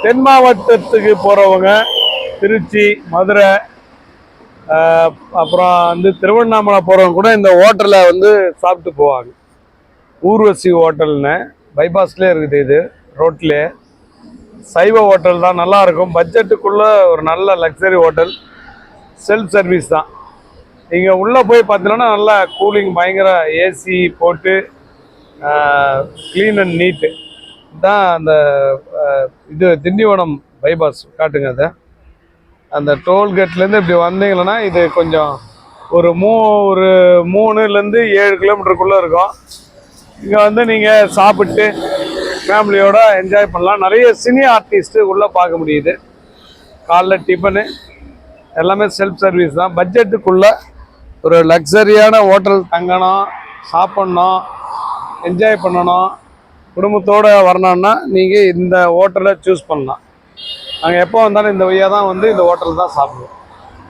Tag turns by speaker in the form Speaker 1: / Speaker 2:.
Speaker 1: தென் மாவட்டத்துக்கு போகிறவங்க திருச்சி, மதுரை, அப்புறம் வந்து திருவண்ணாமலை போகிறவங்க கூட இந்த ஹோட்டலில் வந்து சாப்பிட்டு போவாங்க. ஊர்வசி ஹோட்டல்னு பைபாஸ்லேயே இருக்குது, இது ரோட்லேயே. சைவ ஹோட்டல் தான், நல்லாயிருக்கும். பட்ஜெட்டுக்குள்ளே ஒரு நல்ல லக்ஸரி ஹோட்டல். செல்ஃப் சர்வீஸ் தான். நீங்கள் உள்ளே போய் பார்த்தீங்கன்னா நல்லா கூலிங், பயங்கர ஏசி போட்டு க்ளீன் அண்ட் நீட்டு தான். அந்த இது திண்டிவனம் பைபாஸ் காட்டுங்க. அதை அந்த டோல்கேட்லேருந்து இப்படி வந்தீங்கன்னா இது கொஞ்சம் ஒரு 3லேருந்து 7 கிலோமீட்டருக்குள்ளே இருக்கும். இங்கே வந்து நீங்கள் சாப்பிட்டு ஃபேமிலியோட என்ஜாய் பண்ணலாம். நிறைய சினி ஆர்டிஸ்ட்டு உள்ளே பார்க்க முடியுது. காலைல டிஃபனு எல்லாமே செல்ஃப் சர்வீஸ் தான். பட்ஜெட்டுக்குள்ளே ஒரு லக்ஸரியான ஹோட்டல் தங்கணும், சாப்பிட்ணும், என்ஜாய் பண்ணணும், குடும்பத்தோடு வரணுன்னா நீங்கள் இந்த ஹோட்டலை சூஸ் பண்ணலாம். நாங்கள் எப்போ வந்தாலும் இந்த வழியாக தான் வந்து இந்த ஹோட்டல் தான் சாப்பிடுவோம்.